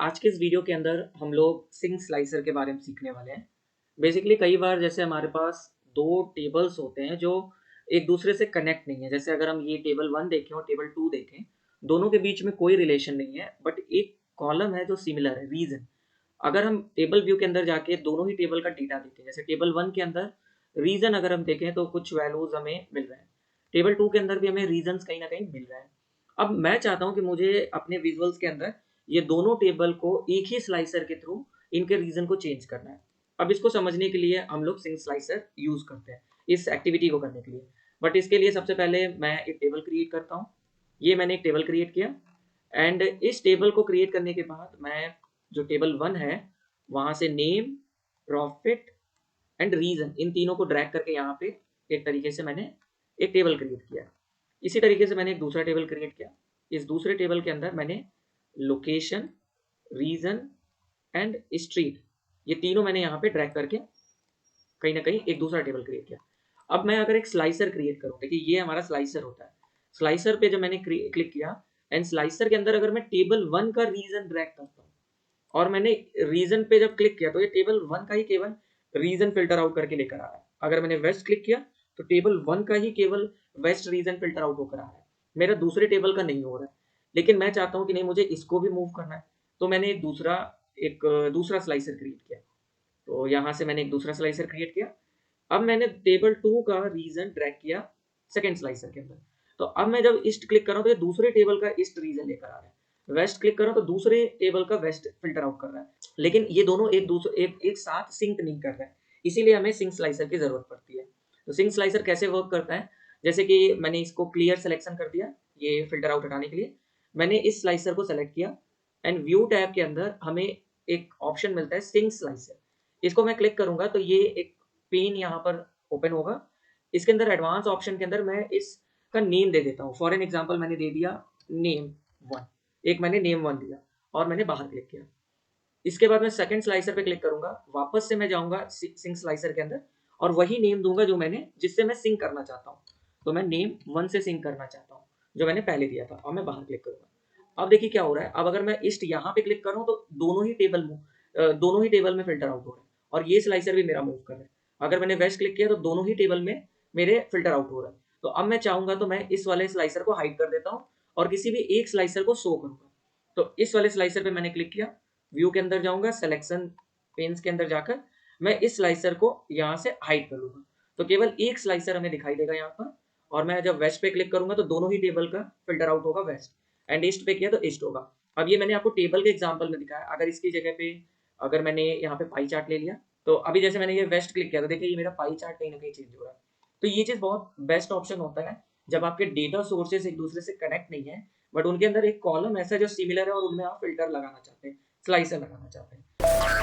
आज के इस वीडियो के अंदर हम लोग सिंक स्लाइसर के बारे में सीखने वाले हैं। बेसिकली कई बार जैसे हमारे पास 2 टेबल्स होते हैं जो एक दूसरे से कनेक्ट नहीं है। जैसे अगर हम ये टेबल 1 देखें और टेबल 2 देखें, दोनों के बीच में कोई रिलेशन नहीं है, बट एक कॉलम है जो सिमिलर है, रीज़न। अगर हम टेबल व्यू के अंदर जाके दोनों ही टेबल का डेटा देखें, जैसे टेबल 1 के अंदर रीज़न अगर हम देखें तो कुछ वैल्यूज़ हमें मिल रहे हैं। टेबल 2 के अंदर भी हमें रीज़न्स कहीं न कहीं मिल रहे हैं। अब मैं चाहता हूँ कि मुझे अपने विजुअल्स के अंदर ये दोनों टेबल को एक ही स्लाइसर के थ्रू इनके रीजन को चेंज करना है। अब इसको समझने के लिए हम लोग सिंक स्लाइसर यूज करते हैं इस एक्टिविटी को करने के लिए। बट इसके लिए सबसे पहले मैं एक टेबल क्रिएट करता हूँ। ये मैंने एक टेबल क्रिएट किया एंड इस टेबल को क्रिएट करने के बाद मैं जो टेबल 1 है वहां से नेम, प्रॉफिट एंड रीजन इन तीनों को ड्रैग करके यहाँ पे एक तरीके से मैंने एक टेबल क्रिएट किया। इसी तरीके से मैंने एक दूसरा टेबल क्रिएट किया। इस दूसरे टेबल के अंदर मैंने लोकेशन, रीजन एंड स्ट्रीट ये तीनों मैंने यहाँ पे ड्रैग करके कहीं ना कहीं एक दूसरा टेबल क्रिएट किया। अब मैं अगर एक स्लाइसर क्रिएट करूँ, देखिए ये हमारा स्लाइसर होता है। स्लाइसर पे जब मैंने क्लिक किया एंड स्लाइसर के अंदर अगर मैं टेबल 1 का रीजन ड्रैग करता हूँ और मैंने रीजन पे जब क्लिक किया तो ये टेबल 1 का ही केवल रीजन फिल्टर आउट करके लेकर आ रहा है। अगर मैंने वेस्ट क्लिक किया तो टेबल 1 का ही केवल वेस्ट रीजन फिल्टर आउट होकर आ रहा है, मेरा दूसरे टेबल का नहीं हो रहा है। लेकिन मैं चाहता हूँ कि नहीं, मुझे इसको भी मूव करना है, तो मैंने एक दूसरा स्लाइसर क्रिएट किया। तो यहाँ से मैंने एक दूसरा स्लाइसर क्रिएट किया। अब मैंने टेबल 2 का रीजन ड्रैग किया सेकंड स्लाइसर के अंदर। तो अब मैं जब ईस्ट क्लिक कर रहा हूँ तो ये दूसरे टेबल का ईस्ट रीजन लेकर आ रहा है। वेस्ट क्लिक कर रहा हूँ तो दूसरे टेबल का वेस्ट फिल्टर आउट कर रहा है। लेकिन ये दोनों एक साथ सिंक नहीं कर रहे हैं, इसीलिए हमें सिंक स्लाइसर की जरूरत पड़ती है। तो सिंक स्लाइसर कैसे वर्क करता है, जैसे कि मैंने इसको क्लियर सिलेक्शन कर दिया ये फिल्टर आउट हटाने के लिए। मैंने इस स्लाइसर को सेलेक्ट किया एंड व्यू टैब के अंदर हमें एक ऑप्शन मिलता है सिंक स्लाइसर। इसको मैं क्लिक करूंगा तो ये एक पेन यहाँ पर ओपन होगा। इसके अंदर एडवांस ऑप्शन के अंदर मैं इसका नेम दे देता हूँ। फॉर एन एग्जांपल मैंने दे दिया नेम 1, एक मैंने नेम 1 दिया और मैंने बाहर क्लिक किया। इसके बाद मैं सेकंड स्लाइसर पे क्लिक करूंगा, वापस से मैं जाऊंगा सिंक स्लाइसर के अंदर और वही नेम दूंगा जो मैंने जिससे मैं सिंक करना चाहता हूँ। तो मैं नेम 1 से सिंक करना चाहता हूँ जो मैंने पहले दिया था, और मैं बाहर क्लिक करूंगा। अब देखिए क्या हो रहा है। अब अगर मैं ईस्ट यहाँ पे क्लिक करूँ तो दोनों ही टेबल में फिल्टर आउट हो रहे हैं और ये स्लाइसर भी मेरा मूव कर रहा है। अगर मैंने वेस्ट क्लिक किया तो दोनों ही टेबल में मेरे फिल्टर आउट हो रहा है। तो अब मैं चाहूंगा तो मैं इस वाले स्लाइसर को हाइड कर देता हूँ और किसी भी एक स्लाइसर को शो करूंगा। तो इस वाले स्लाइसर पे मैंने क्लिक किया, व्यू के अंदर जाऊंगा, सिलेक्शन पेन्स के अंदर जाकर मैं इस स्लाइसर को यहाँ से हाइड कर लूंगा। तो केवल एक स्लाइसर हमें दिखाई देगा यहाँ पर। और मैं जब वेस्ट पे क्लिक करूंगा तो दोनों ही टेबल का फिल्टर आउट होगा वेस्ट, एंड ईस्ट पे किया तो ईस्ट होगा। अब ये मैंने आपको टेबल के एग्जाम्पल में दिखाया। अगर इसकी जगह पे अगर मैंने यहाँ पे पाई चार्ट ले लिया तो अभी जैसे मैंने ये वेस्ट क्लिक किया तो देखिए ये मेरा पाई चार्ट कहीं ना कहीं चेंज हो रहा है। तो ये चीज बहुत बेस्ट ऑप्शन होता है जब आपके डेटा सोर्सेस एक दूसरे से कनेक्ट नहीं है, बट उनके अंदर एक कॉलम ऐसा है जो सिमिलर है और उनमें आप फिल्टर लगाना चाहते हैं, स्लाइसर लगाना चाहते हैं।